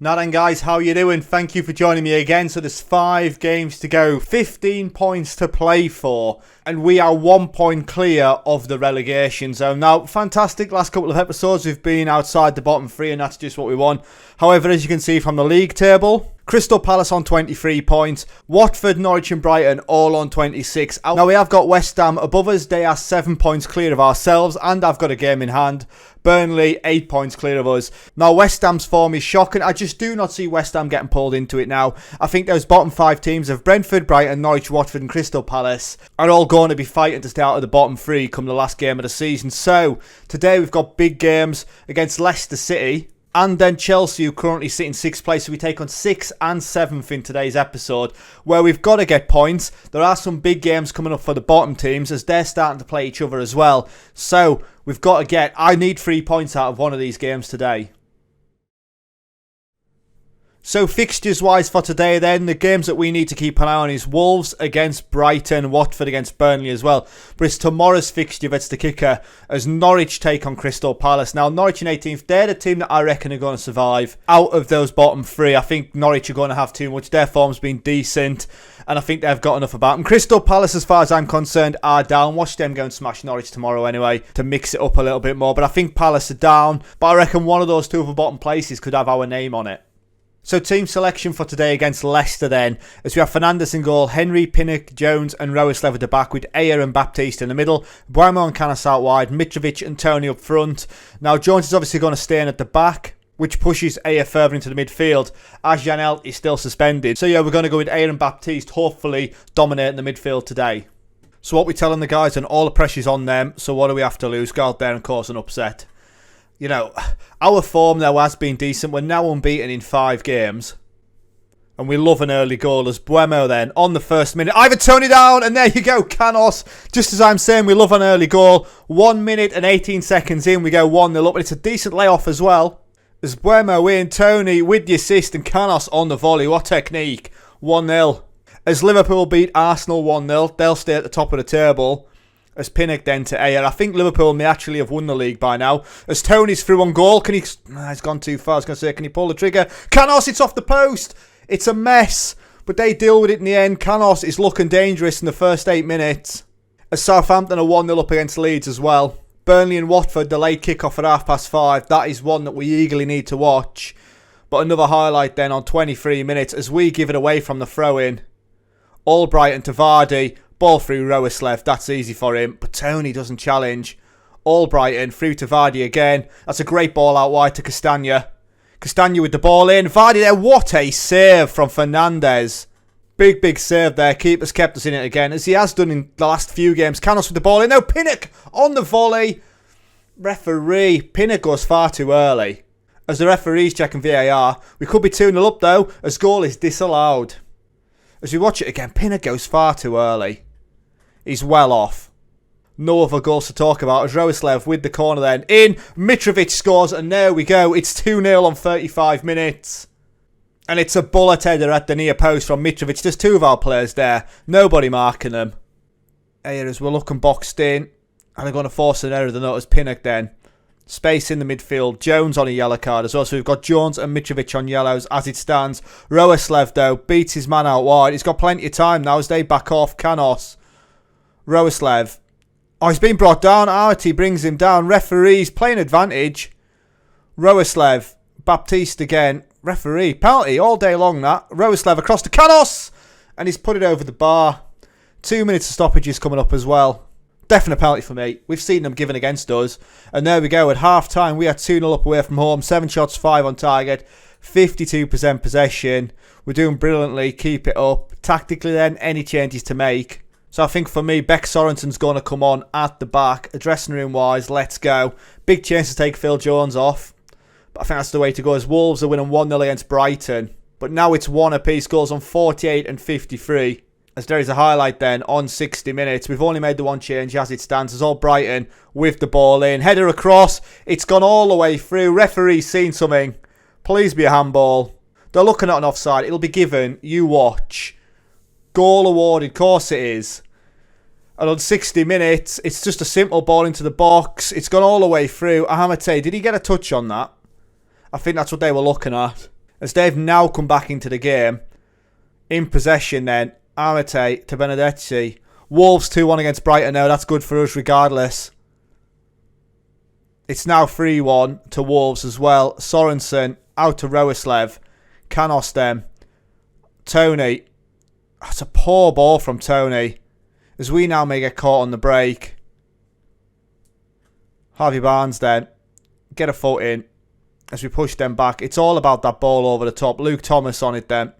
Now then guys, how you doing? Thank you for joining me again. So there's 5 games to go, 15 points to play for, and we are 1 point clear of the relegation zone. Now, fantastic last couple of episodes, we've been outside the bottom 3 and that's just what we want. However, as you can see from the league table, Crystal Palace on 23 points, Watford, Norwich and Brighton all on 26. Now we have got West Ham above us, they are 7 points clear of ourselves, and I've got a game in hand. Burnley 8 points clear of us. Now West Ham's form is shocking. I just do not see West Ham getting pulled into it now. I think those bottom 5 teams of Brentford, Brighton, Norwich, Watford and Crystal Palace are all going to be fighting to stay out of the bottom 3 come the last game of the season. So today we've got big games against Leicester City and then Chelsea, who currently sit in 6th place. So we take on 6th and 7th in today's episode, where we've got to get points. There are some big games coming up for the bottom teams as they're starting to play each other as well. So we've got to get, I need 3 points out of one of these games today. So fixtures wise for today then, the games that we need to keep an eye on is Wolves against Brighton, Watford against Burnley as well. But it's tomorrow's fixture that's the kicker as Norwich take on Crystal Palace. Now Norwich in 18th, they're the team that I reckon are going to survive out of those bottom 3. I think Norwich are going to have too much. Their form's been decent and I think they've got enough about them. Crystal Palace, as far as I'm concerned, are down. Watch them go and smash Norwich tomorrow anyway to mix it up a little bit more. But I think Palace are down. But I reckon one of those 2 of the bottom places could have our name on it. So team selection for today against Leicester then, as we have Fernandes in goal, Henry, Pinnock, Jones and Roeslev at the back with Ayer and Baptiste in the middle, Buemo and Canos out wide, Mitrovic and Tony up front. Now Jones is obviously going to stay in at the back, which pushes Ayer further into the midfield as Janelt is still suspended. So yeah, we're going to go with Ayer and Baptiste, hopefully dominating the midfield today. So what we're telling the guys, and all the pressure's on them, so what do we have to lose? Go out there and cause an upset. You know, our form though has been decent. We're now unbeaten in 5 games. And we love an early goal as Buemo then, on the first minute. Either Tony down, and there you go, Canos. Just as I'm saying, we love an early goal. 1 minute and 18 seconds in, we go 1-0 up. And it's a decent layoff as well. As Buemo in, Tony with the assist, and Canos on the volley. What technique. 1-0. As Liverpool beat Arsenal 1-0, they'll stay at the top of the table. As Pinnock then to Ayer. I think Liverpool may actually have won the league by now. As Tony's through on goal. Can he... he's gone too far. I was going to say, can he pull the trigger? Canos, it's off the post. It's a mess. But they deal with it in the end. Canos is looking dangerous in the first 8 minutes. As Southampton are 1-0 up against Leeds as well. Burnley and Watford, the late kick-off at 5:30. That is one that we eagerly need to watch. But another highlight then on 23 minutes as we give it away from the throw-in. Albrighton to Vardy. Ball through Roeslev, that's easy for him. But Tony doesn't challenge. Albrighton through to Vardy again. That's a great ball out wide to Castagna. Castagna with the ball in. Vardy there, what a save from Fernandes. Big save there. Keeper's kept us in it again, as he has done in the last few games. Canos with the ball in. No, Pinnock on the volley. Referee. Pinnock goes far too early. As the referee's checking VAR. We could be 2-0 up though, as goal is disallowed. As we watch it again, Pinnock goes far too early. He's well off. No other goals to talk about as Roeslev with the corner then. In, Mitrovic scores and there we go. It's 2-0 on 35 minutes. And it's a bullet header at the near post from Mitrovic. There's 2 of our players there. Nobody marking them. Here as we're looking boxed in. And they're going to force an error of the note as Pinnock then. Space in the midfield. Jones on a yellow card as well. So we've got Jones and Mitrovic on yellows as it stands. Roeslev though beats his man out wide. He's got plenty of time now as they back off. Canos. Roeslev. Oh, he's been brought down. Arty brings him down. Referees playing advantage. Roeslev. Baptiste again. Referee. Penalty all day long that. Roeslev across to Canos. And he's put it over the bar. 2 minutes of stoppages coming up as well. Definite penalty for me. We've seen them given against us. And there we go. At half time, we are 2-0 up away from home. 7 shots, 5 on target. 52% possession. We're doing brilliantly. Keep it up. Tactically then, any changes to make? So I think for me, Beck Sorensen's going to come on at the back. Dressing room wise, let's go. Big chance to take Phil Jones off. But I think that's the way to go as Wolves are winning 1-0 against Brighton. But now it's 1 apiece. Goals on 48 and 53. As there is a highlight then on 60 minutes. We've only made the one change as it stands. As all Brighton with the ball in. Header across. It's gone all the way through. Referee's seen something. Please be a handball. They're looking at an offside. It'll be given. You watch. Goal awarded. Of course it is. And on 60 minutes, it's just a simple ball into the box. It's gone all the way through. Ahamate, did he get a touch on that? I think that's what they were looking at. as they've now come back into the game. In possession then, Amate to Benedetti. Wolves 2-1 against Brighton now. That's good for us regardless. It's now 3-1 to Wolves as well. Sorensen out to Roeslev. Canos then. Tony. That's a poor ball from Tony. As we now may get caught on the break. Harvey Barnes then. Get a foot in. As we push them back. It's all about that ball over the top. Luke Thomas on it then.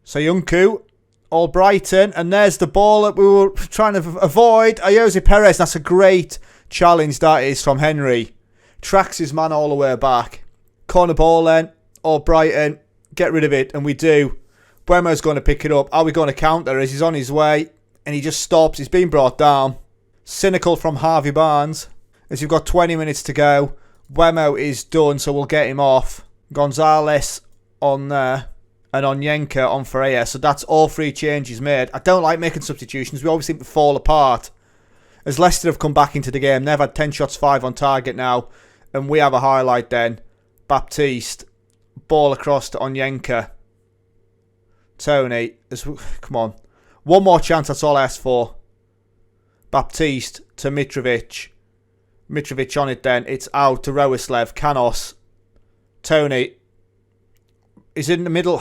So Yunku. All Brighton. And there's the ball that we were trying to avoid. Ayoze Perez. That's a great challenge that is from Henry. Tracks his man all the way back. Corner ball then. All Brighton. Get rid of it. And we do. Buemo's going to pick it up. Are we going to counter as he's on his way? And he just stops. He's been brought down. Cynical from Harvey Barnes. As you've got 20 minutes to go. Buemo is done, so we'll get him off. Gonzalez on there. And Onyeka on Ferreira. So that's all 3 changes made. I don't like making substitutions. We always seem to fall apart. As Leicester have come back into the game. They've had 10 shots, 5 on target now. And we have a highlight then. Baptiste. Ball across to Onyeka. Tony. Come on. One more chance, that's all I asked for. Baptiste to Mitrovic. Mitrovic on it then. It's out to Roeslev. Canos. Tony. Is in the middle.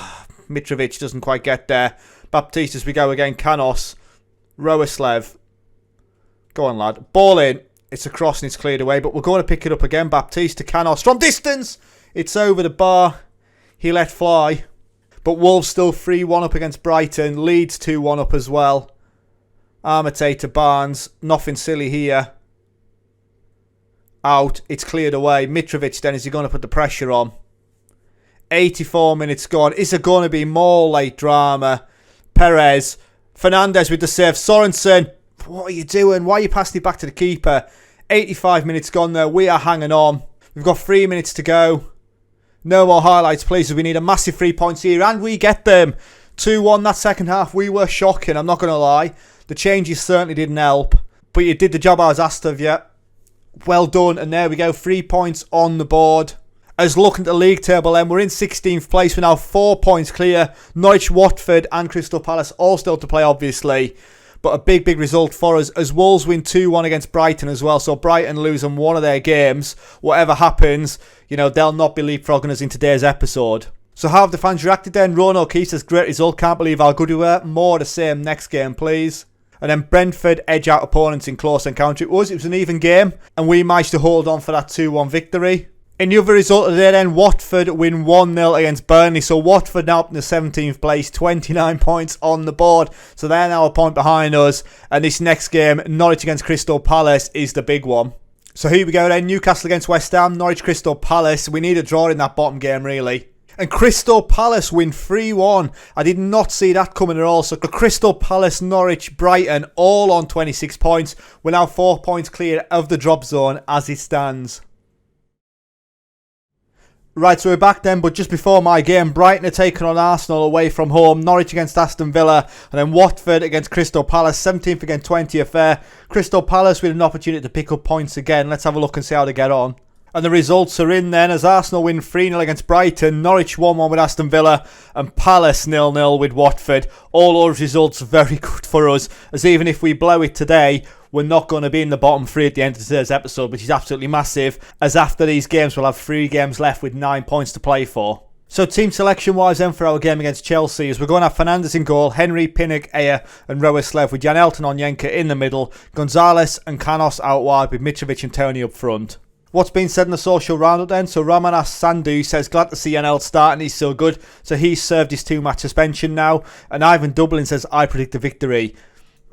Mitrovic doesn't quite get there. Baptiste as we go again. Canos. Roeslev. Go on, lad. Ball in. It's across and it's cleared away. But we're going to pick it up again. Baptiste to Canos. From distance. It's over the bar. He let fly. But Wolves still 3-1 up against Brighton. Leeds 2-1 up as well. Amate to Barnes. Nothing silly here. Out. It's cleared away. Mitrovic then, is he going to put the pressure on? 84 minutes gone. Is there going to be more late drama? Perez. Fernandez with the save. Sorensen. What are you doing? Why are you passing it back to the keeper? 85 minutes gone there. We are hanging on. We've got 3 minutes to go. No more highlights, please. We need a massive 3 points here. And we get them. 2-1 that second half. We were shocking, I'm not going to lie. The changes certainly didn't help. But you did the job I was asked of you. Well done. And there we go. 3 points on the board. As looking at the league table then, we're in 16th place. We're now 4 points clear. Norwich, Watford and Crystal Palace all still to play, obviously. But a big, big result for us as Wolves win 2-1 against Brighton as well. So Brighton losing one of their games. Whatever happens, you know, they'll not be leapfrogging us in today's episode. So how have the fans reacted then? Roanoke Keith says, great result. Can't believe how good we were. More of the same next game, please. And then Brentford edge out opponents in close encounter. It was an even game. And we managed to hold on for that 2-1 victory. In the other result of the day then, Watford win 1-0 against Burnley. So Watford now up in the 17th place, 29 points on the board. So they're now a point behind us. And this next game, Norwich against Crystal Palace, is the big one. So here we go then, Newcastle against West Ham, Norwich Crystal Palace. We need a draw in that bottom game really. And Crystal Palace win 3-1. I did not see that coming at all. So Crystal Palace, Norwich, Brighton, all on 26 points. We're now 4 points clear of the drop zone as it stands. Right, so we're back then, but just before my game, Brighton are taking on Arsenal away from home, Norwich against Aston Villa, and then Watford against Crystal Palace, 17th against 20th there. Crystal Palace with an opportunity to pick up points again. Let's have a look and see how they get on. And the results are in then as Arsenal win 3-0 against Brighton, Norwich 1-1 with Aston Villa, and Palace 0-0 with Watford. All those results very good for us, as even if we blow it today, we're not going to be in the bottom 3 at the end of today's episode, which is absolutely massive, as after these games we'll have 3 games left with 9 points to play for. So team selection wise then for our game against Chelsea is we're going to have Fernandez in goal, Henry, Pinnock, Ayer and Roeslev with Jan Elton on Onyeka in the middle, Gonzalez and Canos out wide with Mitrovic and Tony up front. What's been said in the social roundup then? So Ramanas Sandhu says, glad to see NL starting, he's so good. So he's served his 2-match suspension now. And Ivan Dublin says, I predict a victory.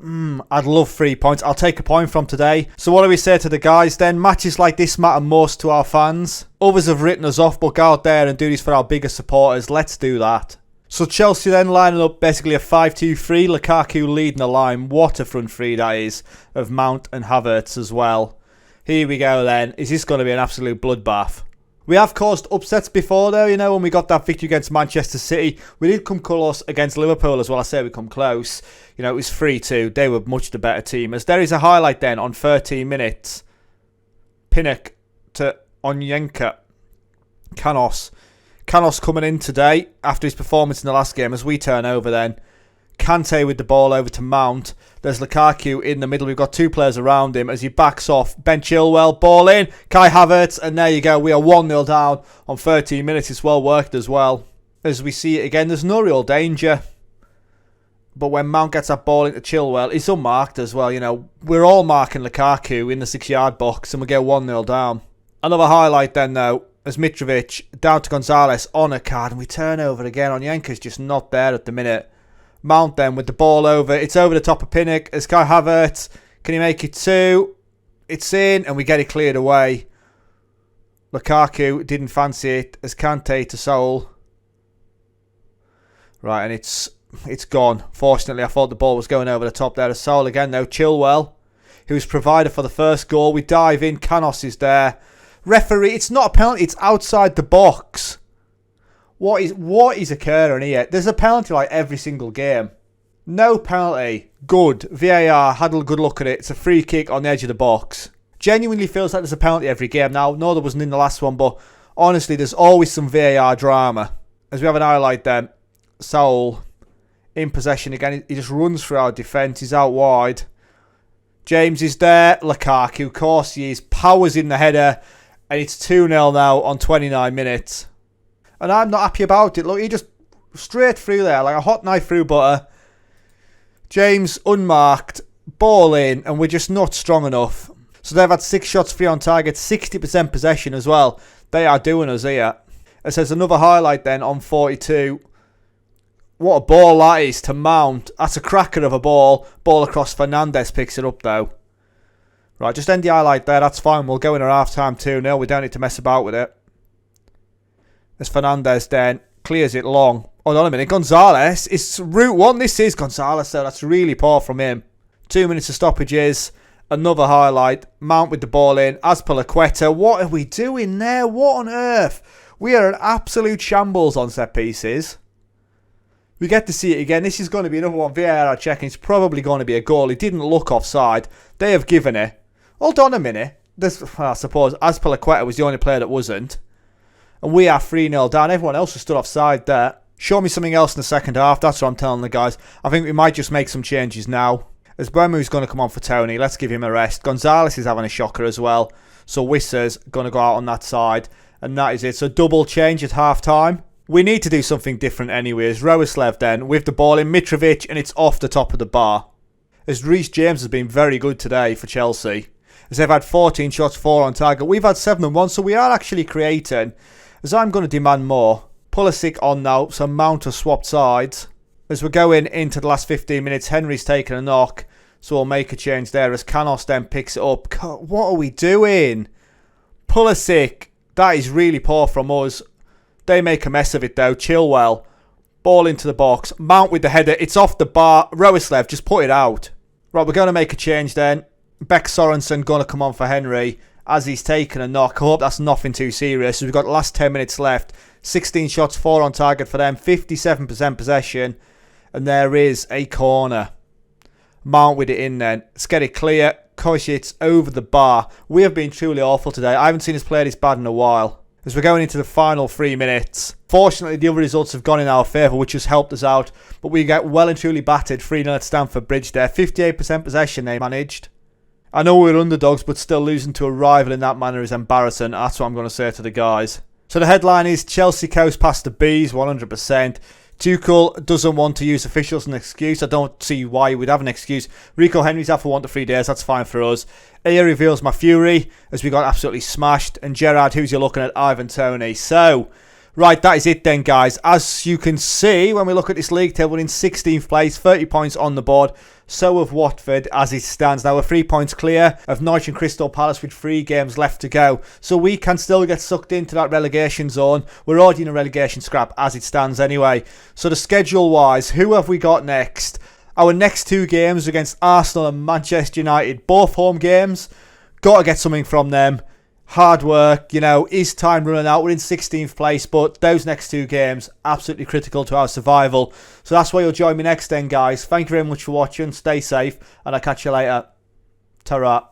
I'd love 3 points. I'll take a point from today. So what do we say to the guys then? Matches like this matter most to our fans. Others have written us off, but go out there and do this for our biggest supporters. Let's do that. So Chelsea then lining up basically a 5-2-3. Lukaku leading the line. What a front three that is of Mount and Havertz as well. Here we go then. Is this going to be an absolute bloodbath? We have caused upsets before though, you know, when we got that victory against Manchester City. We did come close against Liverpool as well. I say we come close. You know, it was 3-2. They were much the better team. As there is a highlight then on 13 minutes. Pinnock to Onyeka. Canos. Canos coming in today after his performance in the last game as we turn over then. Kante with the ball over to Mount. There's Lukaku in the middle. We've got two players around him as he backs off. Ben Chilwell, ball in. Kai Havertz, and there you go. We are 1-0 down on 13 minutes. It's well worked as well. As we see it again, there's no real danger. But when Mount gets that ball into Chilwell, it's unmarked as well. You know, we're all marking Lukaku in the 6-yard box and we get 1-0 down. Another highlight then, though, as Mitrovic down to Gonzalez on a card, and we turn over again. Onyenka's just not there at the minute. Mount then with the ball over. It's over the top of Pinnock as Kai Havertz. Can he make it 2? It's in, and we get it cleared away. Lukaku didn't fancy it as Kante to Saul. Right, and it's gone. Fortunately, I thought the ball was going over the top there. As Saul again, though. Chilwell, who's provided for the first goal. We dive in. Canos is there. Referee, it's not a penalty. It's outside the box. What is occurring here? There's a penalty like every single game. No penalty. Good. VAR had a good look at it. It's a free kick on the edge of the box. Genuinely feels like there's a penalty every game. Now, no, there wasn't in the last one, but honestly, there's always some VAR drama. As we have an highlight then, Saul in possession again. He just runs through our defence. He's out wide. James is there. Lukaku, of course he is. Powers in the header. And it's 2-0 now on 29 minutes. And I'm not happy about it. Look, he just straight through there like a hot knife through butter. James unmarked, ball in, and we're just not strong enough. So they've had 6 shots free on target, 60% possession as well. They are doing us here. It says another highlight then on 42. What a ball that is to Mount. That's a cracker of a ball. Ball across. Fernandes picks it up though. Right, just end the highlight there. That's fine. We'll go in at half-time 2-0. We don't need to mess about with it. As Fernandes then clears it long. Hold on a minute. Gonzalez. It's route 1. This is Gonzalez, though. That's really poor from him. 2 minutes of stoppages. Another highlight. Mount with the ball in. Azpilicueta. What are we doing there? What on earth? We are an absolute shambles on set pieces. We get to see it again. This is going to be another one. VAR checking. It's probably going to be a goal. It didn't look offside. They have given it. Hold on a minute. I suppose Azpilicueta was the only player that wasn't. And we are 3-0 down. Everyone else was stood offside there. Show me something else in the second half. That's what I'm telling the guys. I think we might just make some changes now. As Bermu's going to come on for Tony, let's give him a rest. Gonzalez is having a shocker as well. So Wissa's going to go out on that side. And that is it. So double change at half-time. We need to do something different anyways. Roeslev then with the ball in. Mitrovic, and it's off the top of the bar. As Reece James has been very good today for Chelsea. As they've had 14 shots, 4 on target. We've had 7 and 1, so we are actually creating. As I'm going to demand more. Pulisic on now, so Mount has swapped sides. As we're going into the last 15 minutes, Henry's taken a knock. So we'll make a change there as Canos then picks it up. What are we doing? Pulisic, that is really poor from us. They make a mess of it though. Chilwell, ball into the box. Mount with the header, it's off the bar. Roeslev, just put it out. Right, we're going to make a change then. Beck Sorensen going to come on for Henry as he's taken a knock. I hope that's nothing too serious. We've got the last 10 minutes left. 16 shots, 4 on target for them. 57% possession. And there is a corner. Mount with it in then. Let's get it clear. Koshit's over the bar. We have been truly awful today. I haven't seen us play this bad in a while. As we're going into the final 3 minutes. Fortunately, the other results have gone in our favour, which has helped us out. But we get well and truly battered. 3-0 at Stamford Bridge there. 58% possession they managed. I know we're underdogs, but still losing to a rival in that manner is embarrassing. That's what I'm going to say to the guys. So the headline is Chelsea coast past the Bees, 100%. Tuchel doesn't want to use officials as an excuse. I don't see why we'd have an excuse. Rico Henry's out for 1 to 3 days. That's fine for us. Aya reveals my fury as we got absolutely smashed. And Gerrard, who's you looking at? Ivan Toney. So, right, that is it then, guys. As you can see, when we look at this league table, we're in 16th place, 30 points on the board. So have Watford as it stands. Now we're 3 points clear of Norwich and Crystal Palace with 3 games left to go. So we can still get sucked into that relegation zone. We're already in a relegation scrap as it stands anyway. So the schedule-wise, who have we got next? Our next 2 games against Arsenal and Manchester United. Both home games. Got to get something from them. Hard work, you know, is time running out? We're in 16th place, but those next 2 games, absolutely critical to our survival. So that's why you'll join me next then, guys. Thank you very much for watching. Stay safe, and I'll catch you later. Ta-ra.